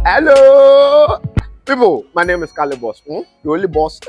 Hello, people. My name is Kali Boss. The only boss.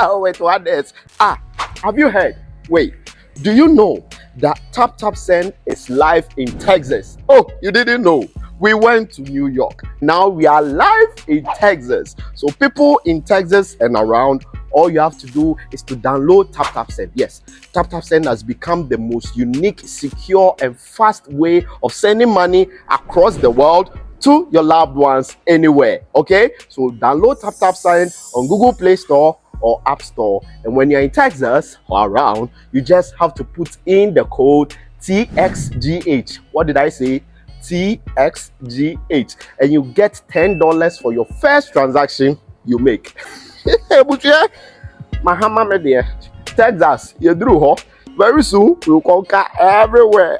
Oh, wait, what else? Have you heard? Wait, do you know that Tap Tap Send is live in Texas? Oh, you didn't know? We went to New York. Now we are live in Texas. So people in Texas and around, all you have to do is to download Tap Tap Send. Yes, Tap Tap Send has become the most unique, secure, and fast way of sending money across the world to your loved ones anywhere. Okay, so download Tap Tap Send on Google Play Store or App Store, and when you're in Texas or around, you just have to put in the code TXGH. What did I say? TXGH, and you get $10 for your first transaction you make. Mahama media, Texas, you drew, huh? Very soon we'll conquer everywhere.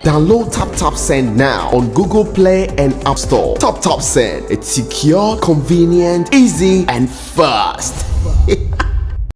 Download Tap Tap Send now on Google Play and App Store. Tap Tap Send, it's secure, convenient, easy, and fast.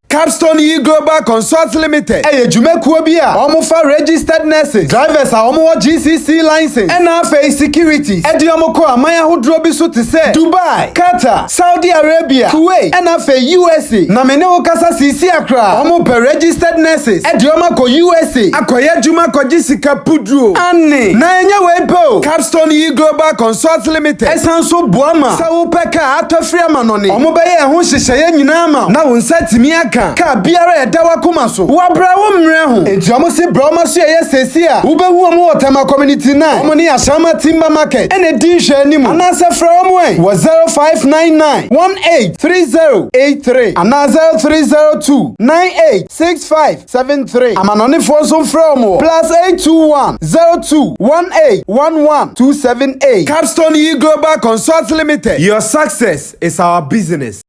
Capstone E Global Consult Limited. Jumekuo bi a omo fa registered nurses, drivers a omo GCC license, NFA securities. Omo ko amaya hodro bi so te se Dubai, Qatar, Saudi Arabia, Kuwait, NFA USA. Na mene wo kasa sisi akra. Omo per registered nurses. Omo ko USA. Akoya juma ko jisika pudro. Anne. Na enye we po. Capstone E Global Consult Limited. Esanso boama. Sa wo peka atofri amanone. Omo be ye ho hyehyeye nyina ama. Na wo nsatimi aka. Ka biara edawa kumaso wa bra wo mre ho enti omo si bra omo so ye sesi a wo behu omo Otema community 9 omo ni Ashama Timber Market ene din hwe animu anasa fra omo en wo 0599 183083 anasa 0302 986573 amanone fo so fra omo +821 021811 Capstone E Global Consult Limited. Your success is our business.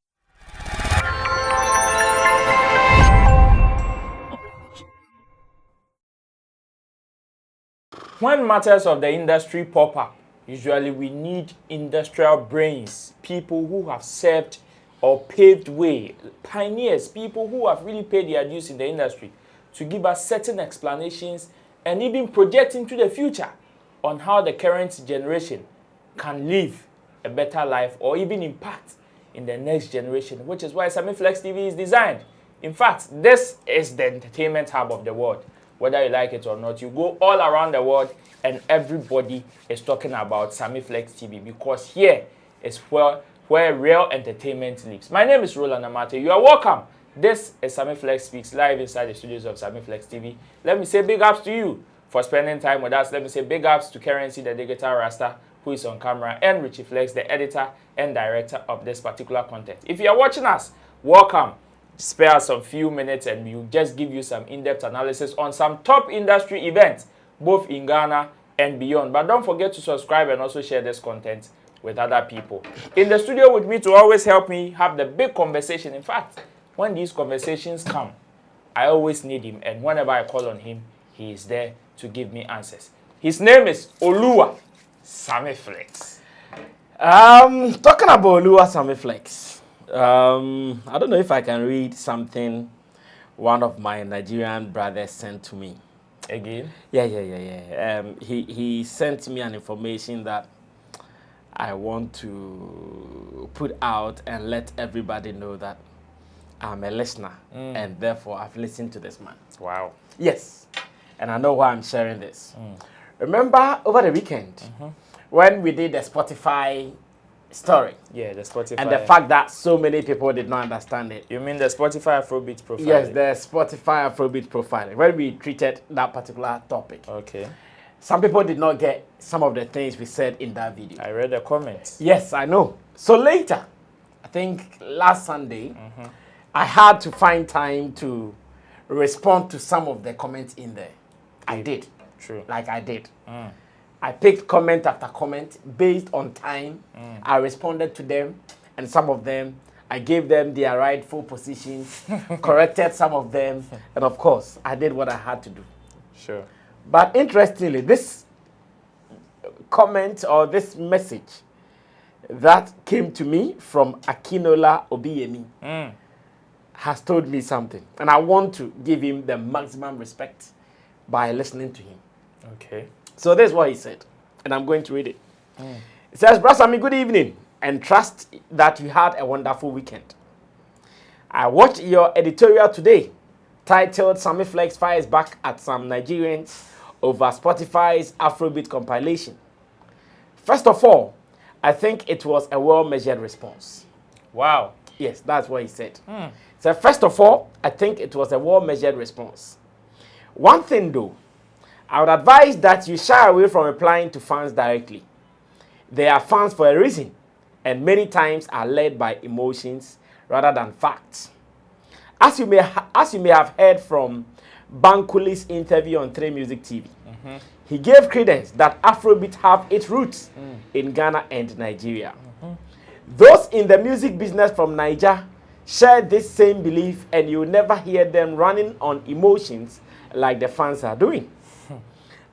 When matters of the industry pop up, usually we need industrial brains, people who have served or paved way, pioneers, people who have really paid their dues in the industry to give us certain explanations and even project into the future on how the current generation can live a better life or even impact in the next generation, which is why Sammy Flex TV is designed. In fact, this is the entertainment hub of the world. Whether you like it or not, you go all around the world and everybody is talking about Sammy Flex TV because here is where real entertainment lives. My name is Roland Amate. You are welcome. This is Sammy Flex Speaks live inside the studios of Sammy Flex TV. Let me say big ups to you for spending time with us. Let me say big ups to Currency, the digital rasta, who is on camera, and Richie Flex, the editor and director of this particular content. If you are watching us, welcome. Spare us a few minutes and we'll just give you some in-depth analysis on some top industry events, both in Ghana and beyond. But don't forget to subscribe and also share this content with other people. In the studio with me to always help me have the big conversation. In fact, when these conversations come, I always need him. And whenever I call on him, he is there to give me answers. His name is Oluwa Sammy Flex. Talking about Oluwa Sammy Flex. I don't know if I can read something one of my Nigerian brothers sent to me. Again? Yeah. He sent me an information that I want to put out and let everybody know that I'm a listener and therefore I've listened to this man. Wow. Yes. And I know why I'm sharing this. Remember over the weekend when we did the Spotify story. Yeah, the Spotify. And the fact that so many people did not understand it. You mean the Spotify Afrobeat profiling? Yes, the Spotify Afrobeat profiling, when we treated that particular topic. Okay. Some people did not get some of the things we said in that video. I read the comments. Yes, I know. So later, I think last Sunday, I had to find time to respond to some of the comments in there. I did. True. Like I did. I picked comment after comment based on time. I responded to them, and some of them, I gave them their rightful positions, corrected some of them, and of course, I did what I had to do. Sure. But interestingly, this comment or this message that came to me from Akinola Obiyemi has told me something, and I want to give him the maximum respect by listening to him. Okay. So this is what he said, and I'm going to read it. It says, Brother Sammy, good evening, and trust that you had a wonderful weekend. I watched your editorial today titled Sammy Flex fires back at some Nigerians over Spotify's Afrobeat compilation. First of all, I think it was a well-measured response. Wow. Yes, that's what he said. So first of all, I think it was a well-measured response. One thing though, I would advise that you shy away from replying to fans directly. They are fans for a reason, and many times are led by emotions rather than facts. As you may have heard from Bankuli's interview on 3 Music TV, he gave credence that Afrobeat have its roots in Ghana and Nigeria. Those in the music business from Niger share this same belief, and you will never hear them running on emotions like the fans are doing.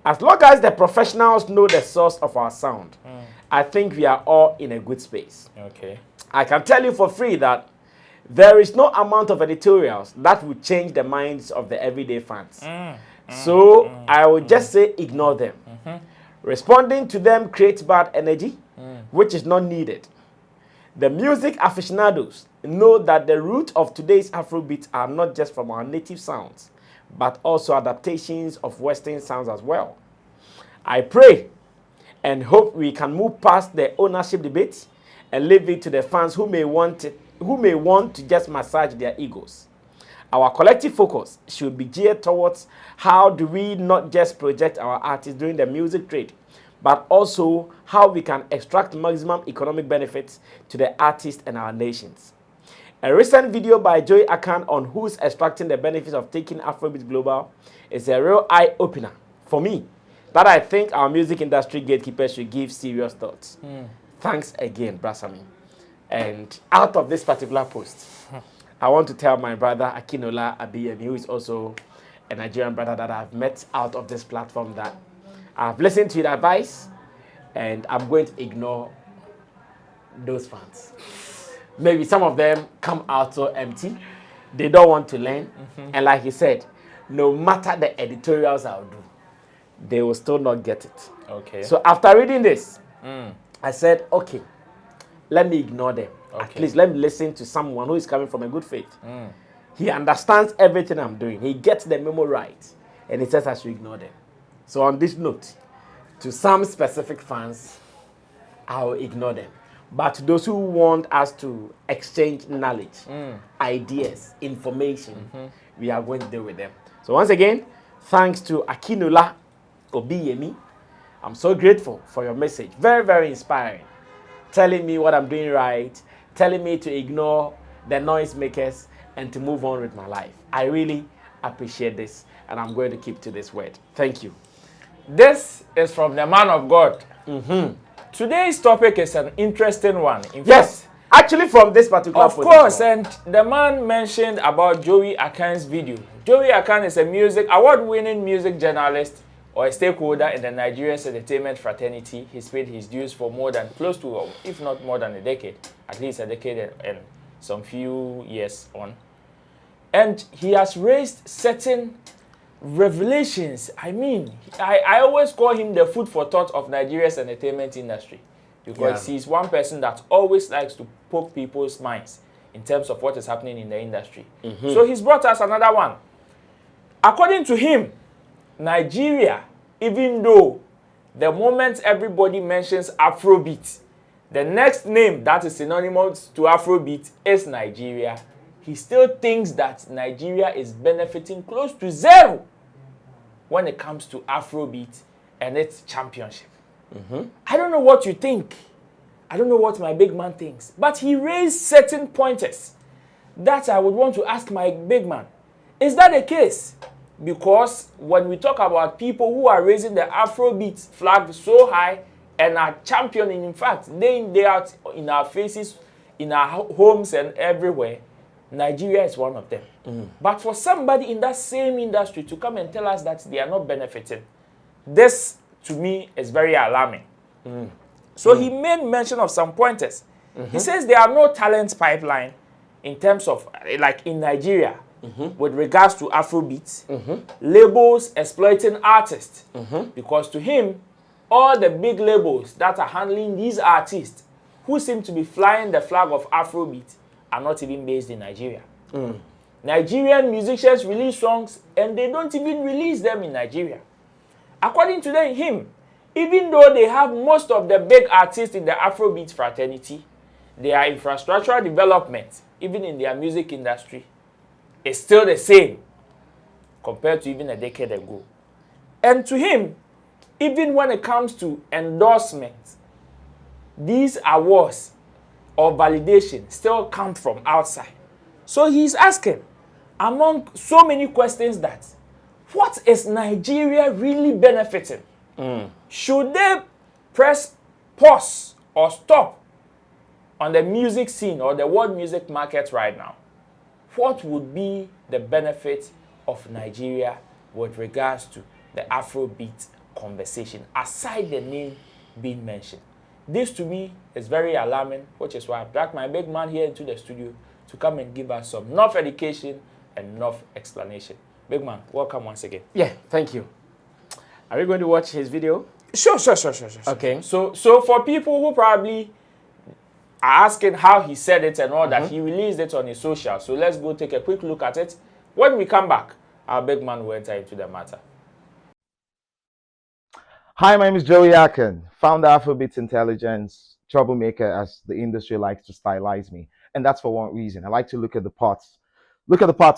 As long as the professionals know the source of our sound, I think we are all in a good space. Okay. I can tell you for free that there is no amount of editorials that will change the minds of the everyday fans. So I would just say ignore them. Responding to them creates bad energy, which is not needed. The music aficionados know that the root of today's Afrobeat are not just from our native sounds, but also adaptations of Western sounds as well. I pray and hope we can move past the ownership debate and leave it to the fans who may want to just massage their egos. Our collective focus should be geared towards how do we not just project our artists during the music trade, but also how we can extract maximum economic benefits to the artists and our nations. A recent video by Joey Akan on who's extracting the benefits of taking Afrobeat global is a real eye-opener for me that I think our music industry gatekeepers should give serious thoughts. Thanks again, Brasami. And out of this particular post, I want to tell my brother Akinola Abiyemi, who is also a Nigerian brother that I've met out of this platform, that I've listened to your advice and I'm going to ignore those fans. Maybe some of them come out so empty, they don't want to learn. And like he said, no matter the editorials I'll do, they will still not get it. Okay. So after reading this, I said, okay, let me ignore them. Okay. At least let me listen to someone who is coming from a good faith. He understands everything I'm doing. He gets the memo right. And he says I should ignore them. So on this note, to some specific fans, I will ignore them. But to those who want us to exchange knowledge, ideas, information, we are going to deal with them. So once again, thanks to Akinola Obiyemi. I'm so grateful for your message. Very, very inspiring. Telling me what I'm doing right, telling me to ignore the noisemakers and to move on with my life. I really appreciate this, and I'm going to keep to this word. Thank you. This is from the man of God. Today's topic is an interesting one. In Yes, fact, actually from this particular of position. course, and the man mentioned about Joey Akan's video. Joey Akan is a award-winning music journalist or a stakeholder in the Nigerian entertainment fraternity. He's paid his dues for more than close to, if not more than a decade, at least a decade and some few years on. And he has raised certain revelations. I mean, I always call him the food for thought of Nigeria's entertainment industry, because he's one person that always likes to poke people's minds in terms of what is happening in the industry. So he's brought us another one. According to him, Nigeria, even though the moment everybody mentions Afrobeat, the next name that is synonymous to Afrobeat is Nigeria, he still thinks that Nigeria is benefiting close to zero when it comes to Afrobeat and its championship. I don't know what you think. I don't know what my big man thinks. But he raised certain pointers that I would want to ask my big man. Is that the case? Because when we talk about people who are raising the Afrobeat flag so high and are championing, in fact, day in, day out in our faces, in our homes and everywhere, Nigeria is one of them. But for somebody in that same industry to come and tell us that they are not benefiting, this, to me, is very alarming. So he made mention of some pointers. He says there are no talent pipeline in terms of, like in Nigeria, with regards to Afrobeat, labels exploiting artists. Because to him, all the big labels that are handling these artists who seem to be flying the flag of Afrobeat are not even based in Nigeria. Nigerian musicians release songs and they don't even release them in Nigeria. According to him, even though they have most of the big artists in the Afrobeat fraternity, their infrastructural development, even in their music industry, is still the same compared to even a decade ago. And to him, even when it comes to endorsements, these awards or validation still come from outside. So he's asking, among so many questions, that what is Nigeria really benefiting? Should they press pause or stop on the music scene or the world music market right now? What would be the benefit of Nigeria with regards to the Afrobeat conversation, aside the name being mentioned? This to me is very alarming, which is why I brought my big man here into the studio to come and give us some enough education and enough explanation. Big man, welcome once again. Yeah, thank you. Are we going to watch his video? Sure. Okay. So for people who probably are asking how he said it and all that, he released it on his social. So let's go take a quick look at it. When we come back, our big man will enter into the matter. Hi, my name is Joey Akin, founder of Afrobeats Intelligence, troublemaker as the industry likes to stylize me. And that's for one reason. I like to look at the parts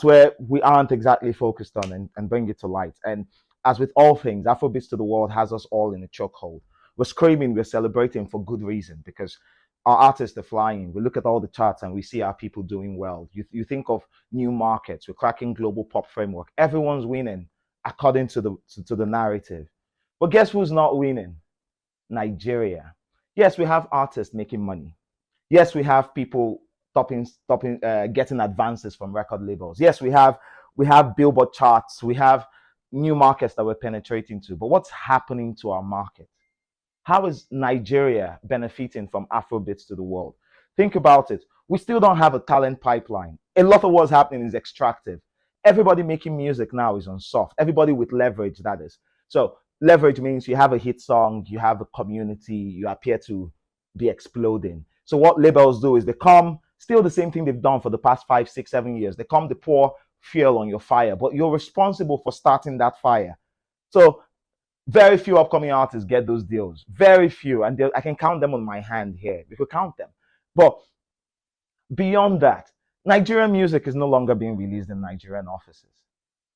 where we aren't exactly focused on and bring it to light. And as with all things, Afrobeats to the world has us all in a chokehold. We're screaming, we're celebrating for good reason because our artists are flying. We look at all the charts and we see our people doing well. You think of new markets, we're cracking global pop framework. Everyone's winning according to the narrative. But guess who's not winning? Nigeria. Yes, we have artists making money. Yes, we have people getting advances from record labels. Yes, we have Billboard charts. We have new markets that we're penetrating to. But what's happening to our market? How is Nigeria benefiting from Afrobeats to the world? Think about it. We still don't have a talent pipeline. A lot of what's happening is extractive. Everybody making music now is on soft. Everybody with leverage, that is. So leverage means you have a hit song, you have a community, you appear to be exploding. So what labels do is they come, still the same thing they've done for the past 5, 6, 7 years. They come to pour fuel on your fire, but you're responsible for starting that fire. So very few upcoming artists get those deals. Very few. And I can count them on my hand here. You could count them. But beyond that, Nigerian music is no longer being released in Nigerian offices.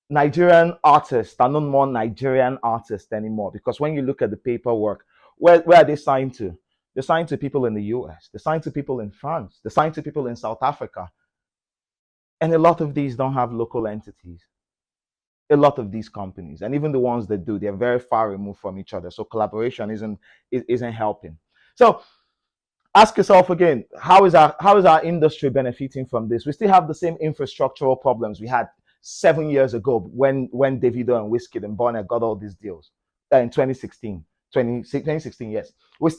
Nigerian artists are no more Nigerian artists anymore, because when you look at the paperwork, where are they signed to? They're signed to people in the US. They're signed to people in France. They're signed to people in South Africa. And a lot of these don't have local entities. A lot of these companies, and even the ones that do, they're very far removed from each other. So collaboration isn't helping. So ask yourself again, how is our industry benefiting from this? We still have the same infrastructural problems we had 7 years ago when Davido and Wizkid and Bonner got all these deals in 2016, yes. We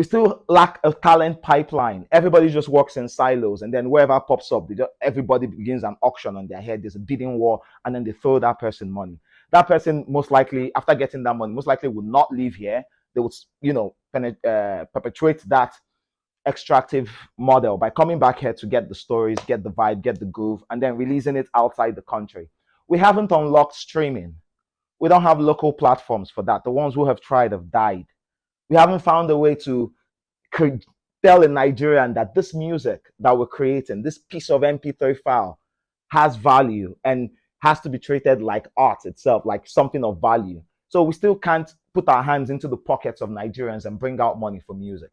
still lack a talent pipeline. Everybody just works in silos, and then wherever pops up, everybody begins an auction on their head. There's a bidding war, and then they throw that person money. That person, most likely, after getting that money, most likely would not live here. They would, perpetuate that extractive model by coming back here to get the stories, get the vibe, get the groove, and then releasing it outside the country. We haven't unlocked streaming. We don't have local platforms for that. The ones who have tried have died. We haven't found a way to tell a Nigerian that this music that we're creating, this piece of MP3 file, has value and has to be treated like art itself, like something of value. So we still can't put our hands into the pockets of Nigerians and bring out money for music.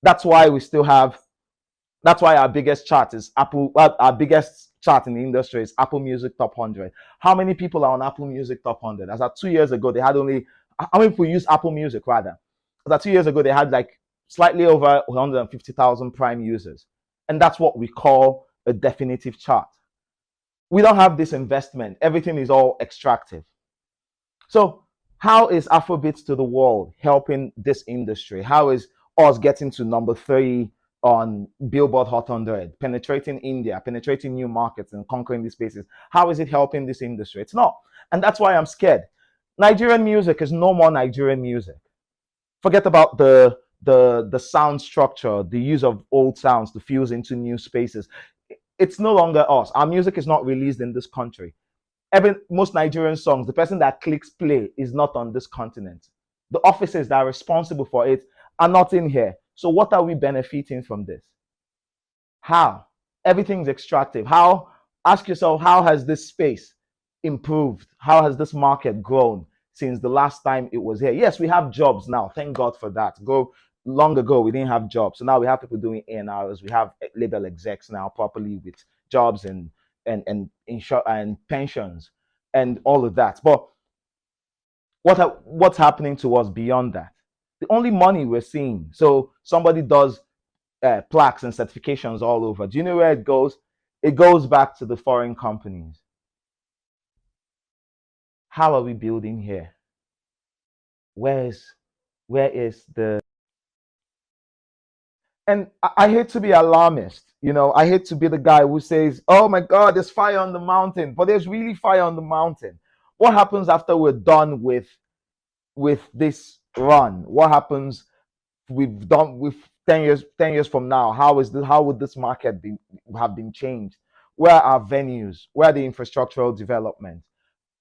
That's why our biggest chart is Apple. Our biggest chart in the industry is Apple Music Top 100. How many people are on Apple Music Top 100? As of 2 years ago, they had only, how many people use Apple Music rather? As of 2 years ago, they had like slightly over 150,000 prime users. And that's what we call a definitive chart. We don't have this investment. Everything is all extractive. So how is Afrobeats to the world helping this industry? How is us getting to number 3 on Billboard Hot 100, penetrating India, penetrating new markets and conquering these spaces? How is it helping this industry? It's not. And that's why I'm scared. Nigerian music is no more Nigerian music. Forget about the sound structure, the use of old sounds to fuse into new spaces. It's no longer us. Our music is not released in this country. Most Nigerian songs, the person that clicks play is not on this continent. The offices that are responsible for it are not in here. So what are we benefiting from this? How? Everything's extractive. How? Ask yourself, how has this space improved? How has this market grown since the last time it was here? Yes, we have jobs now. Thank God for that. Long ago, we didn't have jobs. So now we have people doing A&Rs. We have label execs now properly with jobs and pensions and all of that. But what's happening to us beyond that? The only money we're seeing. So somebody does plaques and certifications all over. Do you know where it goes? It goes back to the foreign companies. How are we building here? Where is the... And I hate to be alarmist, I hate to be the guy who says, oh my God, there's fire on the mountain, but there's really fire on the mountain. What happens after we're done with this run? What happens we've done with 10 years from now? How would this market have been changed? Where are venues? Where are the infrastructural development?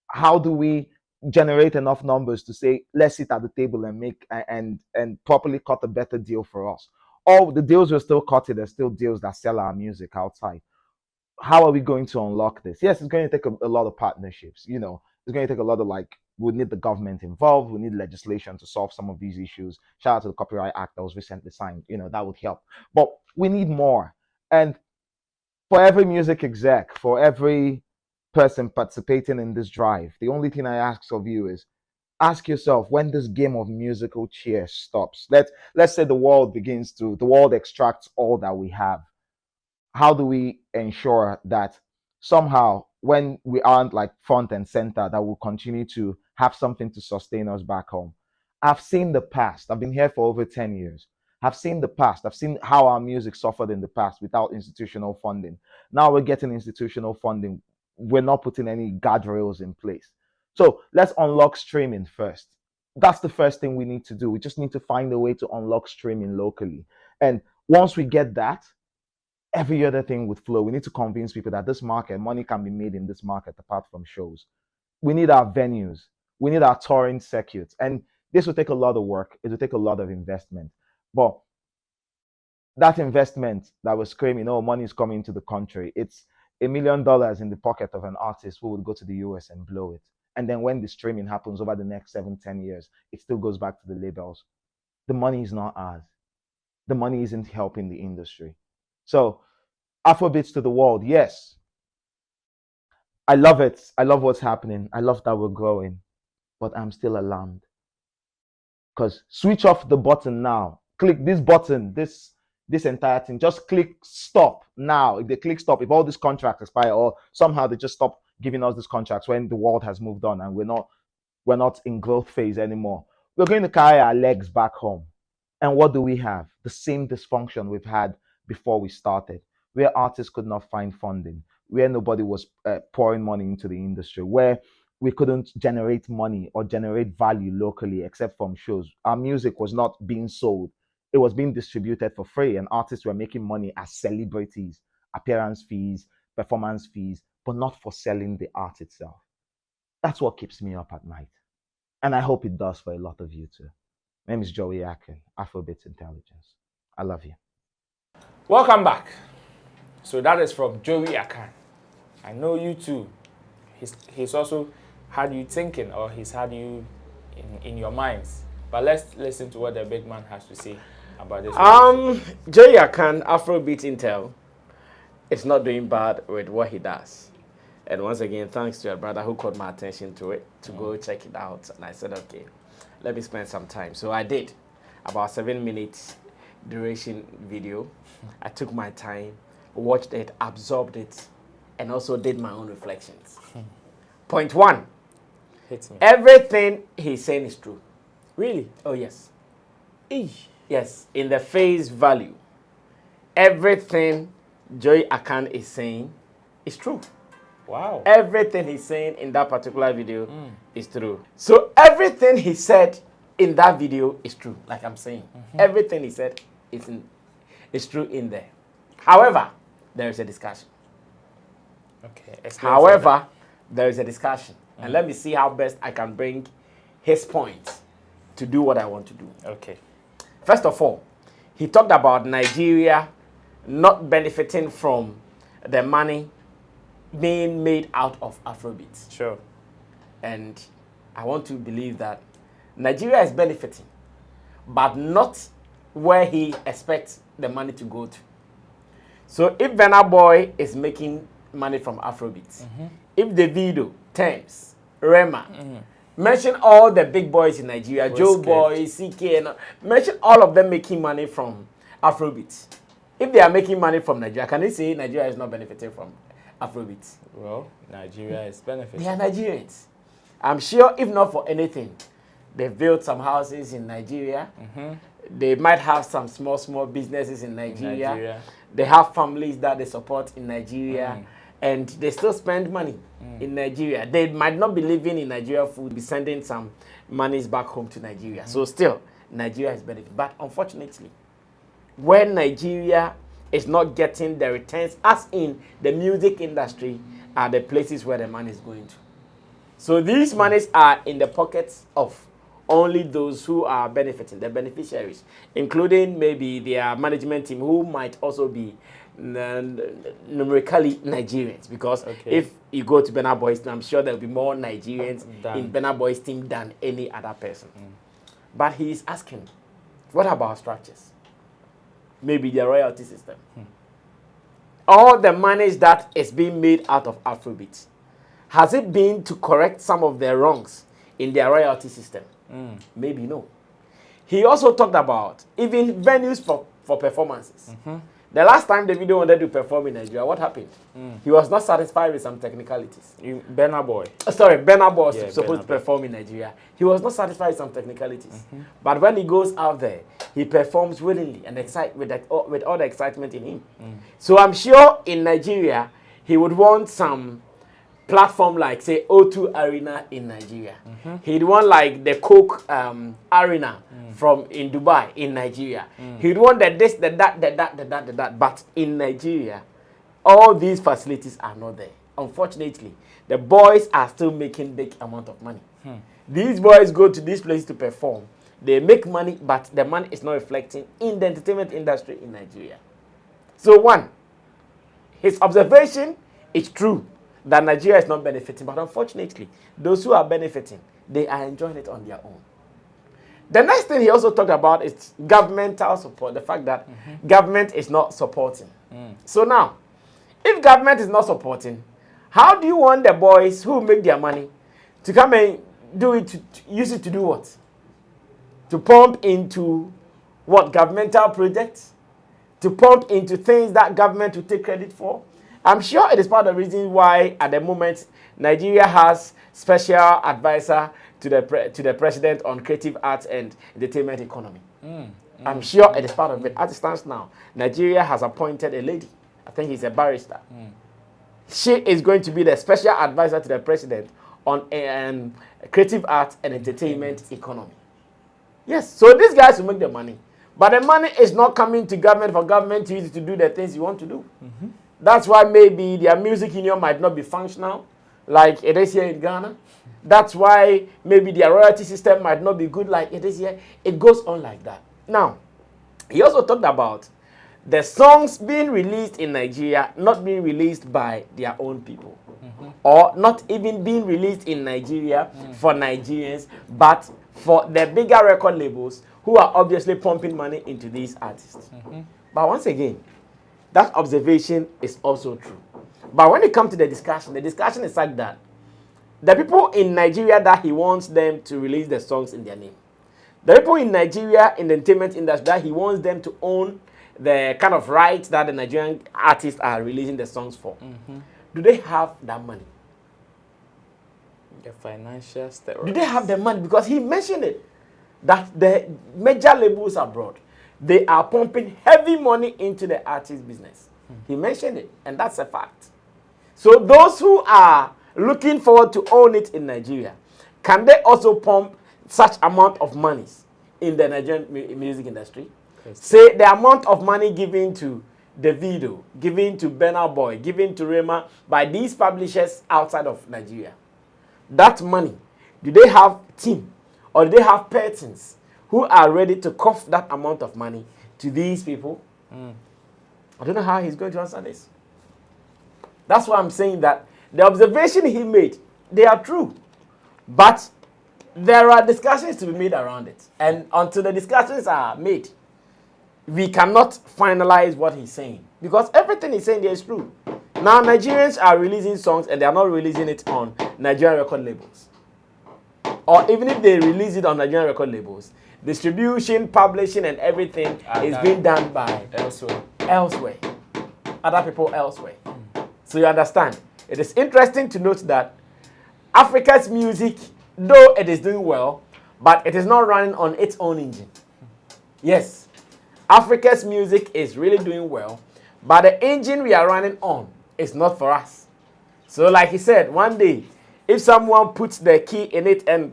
How do we generate enough numbers to say, let's sit at the table and make and properly cut a better deal for us? All the deals we're still cutting, there's still deals that sell our music outside. How are we going to unlock this? Yes, it's going to take a lot of partnerships. It's going to take a lot of we need the government involved. We need legislation to solve some of these issues. Shout out to the Copyright Act that was recently signed. That would help. But we need more. And for every music exec, for every person participating in this drive, the only thing I ask of you is ask yourself when this game of musical chairs stops. Let's say the world extracts all that we have. How do we ensure that somehow when we aren't front and center, that we'll continue to have something to sustain us back home? I've seen the past. I've been here for over 10 years. I've seen the past. I've seen how our music suffered in the past without institutional funding. Now we're getting institutional funding. We're not putting any guardrails in place. So let's unlock streaming first. That's the first thing we need to do. We just need to find a way to unlock streaming locally. And once we get that, every other thing would flow. We need to convince people that this market, money can be made in this market apart from shows. We need our venues. We need our touring circuits. And this will take a lot of work. It will take a lot of investment. But that investment that was screaming, oh, money is coming into the country, it's $1 million in the pocket of an artist who would go to the US and blow it. And then when the streaming happens over the next 7-10 years, it still goes back to the labels. The money is not ours. The money isn't helping the industry. So Afrobeats to the world, yes. I love it. I love what's happening. I love that we're growing. But I'm still alarmed. Because switch off the button now. Click this button, this entire thing. Just click stop now. If they click stop, if all these contracts expire or somehow they just stop giving us these contracts when the world has moved on and we're not in growth phase anymore, we're going to carry our legs back home. And what do we have? The same dysfunction we've had before we started, where artists could not find funding, where nobody was pouring money into the industry, where we couldn't generate money or generate value locally except from shows. Our music was not being sold. It was being distributed for free, and artists were making money as celebrities, appearance fees, performance fees, but not for selling the art itself. That's what keeps me up at night. And I hope it does for a lot of you too. My name is Joey Akin, Afrobeats Intelligence. I love you. Welcome back. So that is from Joey Akan. I know you too. He's also had you thinking, or he's had you in your minds. But let's listen to what the big man has to say about this. Joey Akan, Afrobeat Intel, it's not doing bad with what he does. And once again, thanks to a brother who caught my attention to it, to go check it out. And I said, okay, let me spend some time. So I did. About 7 minutes duration video. I took my time, watched it, absorbed it, and also did my own reflections. Point one. Hits me. Everything he's saying is true. Really? Oh, yes. Eesh. Yes, in the face value. Everything Joey Akan is saying is true. Wow. Everything he's saying in that particular video is true. So everything he said in that video is true, like I'm saying. Everything he said is true in there. However, there is a discussion. Okay. However, there is a discussion. And let me see how best I can bring his point to do what I want to do. Okay. First of all, he talked about Nigeria not benefiting from the money being made out of Afrobeats. Sure. And I want to believe that Nigeria is benefiting, but not where he expects the money to go to. So if Burna Boy is making money from Afrobeats, if Davido, Thames, Rema, mention all the big boys in Nigeria, Joe Boy, CK, and mention all of them making money from Afrobeats. If they are making money from Nigeria, can they say Nigeria is not benefiting from Afrobeats? Well, Nigeria is benefiting. They are Nigerians. I'm sure if not for anything, they've built some houses in Nigeria. They might have some small businesses in Nigeria. They have families that they support in Nigeria. And they still spend money in Nigeria. They might not be living in Nigeria food, be sending some monies back home to Nigeria. So still, Nigeria is benefiting. But unfortunately, when Nigeria is not getting the returns, as in the music industry, are the places where the money is going to. So these monies are in the pockets of only those who are benefiting, the beneficiaries, including maybe their management team, who might also be numerically Nigerians, because if you go to Burna Boy's team, I'm sure there will be more Nigerians in Burna Boy's team than any other person. But he is asking, what about structures? Maybe the royalty system. All the monies that is being made out of Afrobeat, has it been to correct some of their wrongs in their royalty system? Maybe no. He also talked about even venues for performances. The last time Davido wanted to perform in Nigeria, what happened? He was not satisfied with some technicalities. Burna Boy. Burna Boy was supposed Burna to perform in Nigeria. He was not satisfied with some technicalities. But when he goes out there, he performs willingly and with all the excitement in him. So I'm sure in Nigeria, he would want some platform like, say, O2 Arena in Nigeria. He'd want like the Coke Arena in Dubai in Nigeria. He'd want this, that. But in Nigeria, all these facilities are not there. Unfortunately, the boys are still making big amount of money. These boys go to these places to perform. They make money, but the money is not reflecting in the entertainment industry in Nigeria. So one, his observation is true that Nigeria is not benefiting, but unfortunately, those who are benefiting, they are enjoying it on their own. The next thing he also talked about is governmental support, the fact that government is not supporting. So now, if government is not supporting, how do you want the boys who make their money to come and do it, to use it to do what? To pump into what? Governmental projects? To pump into things that government will take credit for? I'm sure it is part of the reason why, at the moment, Nigeria has special advisor to the president on creative arts and entertainment economy. I'm sure it is part of it. As it stands now, Nigeria has appointed a lady. I think he's a barrister. She is going to be the special advisor to the president on creative arts and entertainment economy. Yes, so these guys will make the money. But the money is not coming to government for government to use it to do the things you want to do. That's why maybe their music union might not be functional like it is here in Ghana. That's why maybe their royalty system might not be good like it is here. It goes on like that. Now, he also talked about the songs being released in Nigeria not being released by their own people. Or not even being released in Nigeria for Nigerians, but for the bigger record labels who are obviously pumping money into these artists. But once again, that observation is also true. But when it comes to the discussion is like that. The people in Nigeria that he wants them to release the songs in their name. The people in Nigeria in the entertainment industry that he wants them to own the kind of rights that the Nigerian artists are releasing the songs for. Do they have that money? The financial steroids. Do they have the money? Because he mentioned it, that the major labels abroad, they are pumping heavy money into the artist business. He mentioned it, and that's a fact. So those who are looking forward to own it in Nigeria, can they also pump such amount of monies in the Nigerian music industry? Say the amount of money given to Davido, given to Burna Boy, given to Rema by these publishers outside of Nigeria. That money, do they have team or do they have persons who are ready to cough that amount of money to these people? I don't know how he's going to answer this. That's why I'm saying that the observation he made, they are true. But there are discussions to be made around it. And until the discussions are made, we cannot finalize what he's saying. Because everything he's saying there is true. Now, Nigerians are releasing songs and they are not releasing it on Nigerian record labels. Or even if they release it on Nigerian record labels, distribution, publishing, and everything is being done by elsewhere. Other people elsewhere. So you understand. It is interesting to note that Africa's music, though it is doing well, but it is not running on its own engine. Yes, Africa's music is really doing well, but the engine we are running on is not for us. So like he said, one day, if someone puts the key in it and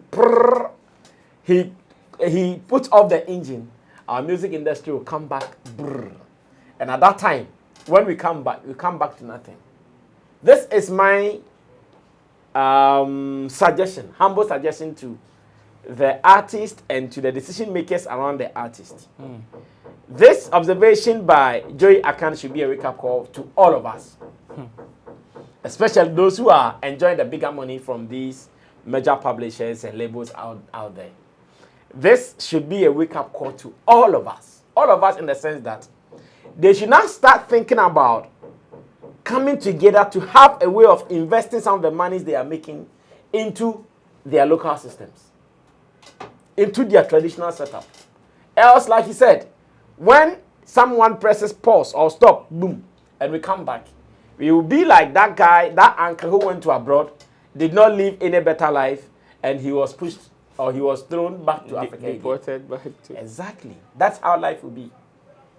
he puts off the engine, our music industry will come back. And at that time, when we come back to nothing. This is my suggestion, humble suggestion to the artist and to the decision makers around the artist. This observation by Joey Akan should be a wake-up call to all of us, especially those who are enjoying the bigger money from these major publishers and labels out there. This should be a wake-up call to all of us in the sense that they should now start thinking about coming together to have a way of investing some of the monies they are making into their local systems, into their traditional setup. Else, like he said, when someone presses pause or stop, boom, and we come back, we will be like that guy, that uncle who went to abroad, did not live any better life, and he was pushed or he was thrown back to Africa. Deported back to. Exactly. That's how life will be.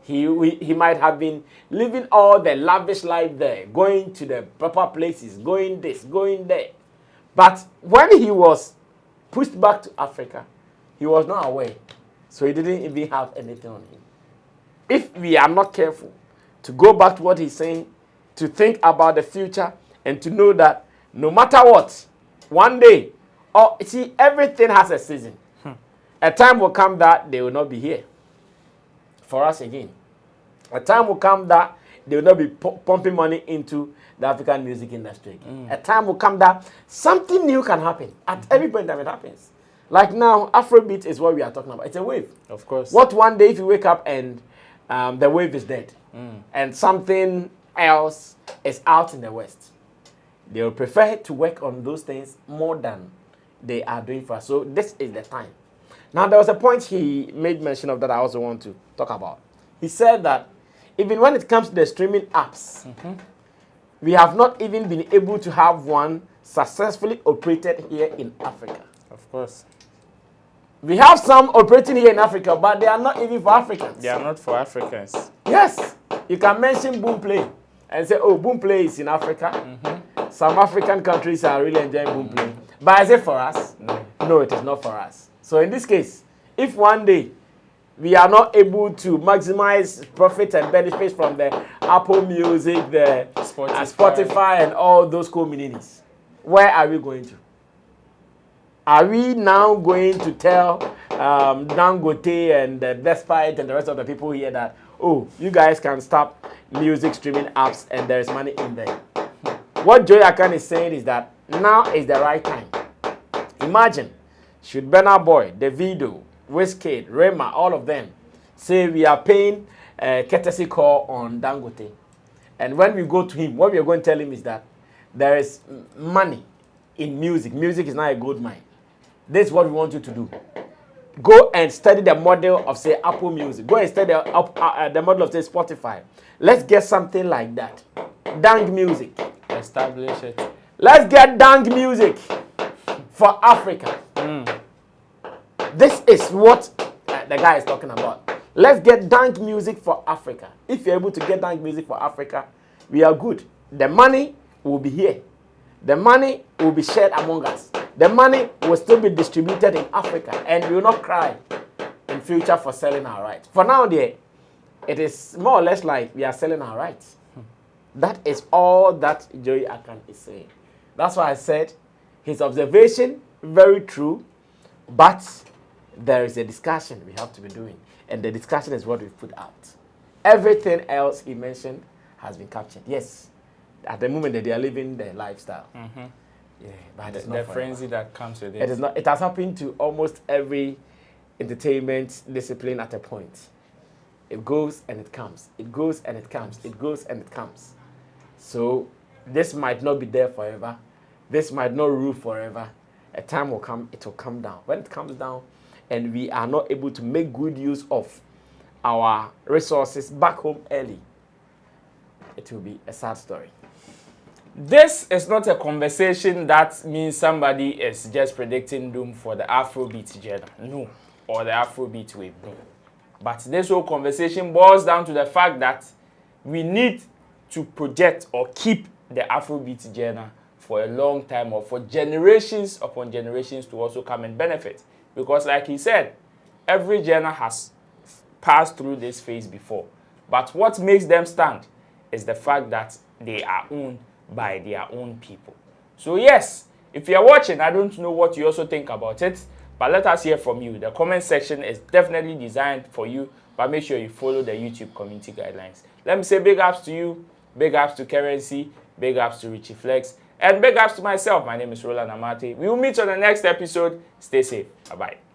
He might have been living all the lavish life there, going to the proper places, going this, going there. But when he was pushed back to Africa, he was not aware. So he didn't even have anything on him. If we are not careful to go back to what he's saying, to think about the future, and to know that no matter what, one day, see, everything has a season. A time will come that they will not be here for us again. A time will come that they will not be pumping money into the African music industry again. A time will come that something new can happen. At every point that it happens. Like now, Afrobeat is what we are talking about. It's a wave. Of course. What one day if you wake up and the wave is dead and something else is out in the West, they will prefer to work on those things more than they are doing for us. So this is the time. Now, there was a point he made mention of that I also want to talk about. He said that even when it comes to the streaming apps, we have not even been able to have one successfully operated here in Africa. Of course. We have some operating here in Africa, but they are not even for Africans. They are not for Africans. Yes. You can mention Boomplay and say, oh, Boomplay is in Africa. Some African countries are really enjoying Boomplay. But is it for us? No, it is not for us. So in this case, if one day we are not able to maximize profit and benefits from the Apple Music, the Spotify and all those communities, where are we going to? Are we now going to tell Dangote and Despite and the rest of the people here that, oh, you guys can stop music streaming apps and there is money in there? What Joey Akan is saying is that now is the right time. Imagine, should Burna Boy, Davido, Wizkid, Rema, all of them say we are paying a courtesy call on Dangote. And when we go to him, what we are going to tell him is that there is money in music. Music is not a gold mine. This is what we want you to do. Go and study the model of, say, Apple Music. Go and study the model of, say, Spotify. Let's get something like that. Dang Music. Establish it. Let's get Dang Music for Africa. This is what the guy is talking about. Let's get Dang Music for Africa. If you're able to get Dang Music for Africa, we are good. The money will be here. The money will be shared among us. The money will still be distributed in Africa, and we will not cry in future for selling our rights. For now, there, it is more or less like we are selling our rights. That is all that Joey Akan is saying. That's why I said his observation, very true, but there is a discussion we have to be doing, and the discussion is what we put out. Everything else he mentioned has been captured. Yes, at the moment that they are living their lifestyle. Yeah, but it's not the frenzy that comes with it. It is not. It has happened to almost every entertainment discipline at a point. It goes and it comes. It goes and it comes. It goes and it comes. So this might not be there forever. This might not rule forever. A time will come. It will come down. When it comes down, and we are not able to make good use of our resources back home early, it will be a sad story. This is not a conversation that means somebody is just predicting doom for the Afrobeat genre. No. Or the Afrobeat wave. No. But this whole conversation boils down to the fact that we need to project or keep the Afrobeat genre for a long time, or for generations upon generations to also come and benefit. Because like he said, every genre has passed through this phase before. But what makes them stand is the fact that they are owned by their own people. So yes, if you're watching, I don't know what you also think about it, but let us hear from you. The comment section is definitely designed for you, but make sure you follow the YouTube community guidelines. Let me say big ups to you, big ups to Currency, big ups to Richie Flex, and big ups to myself. My name is Roland Amate. We will meet on the next episode. Stay safe. Bye-bye.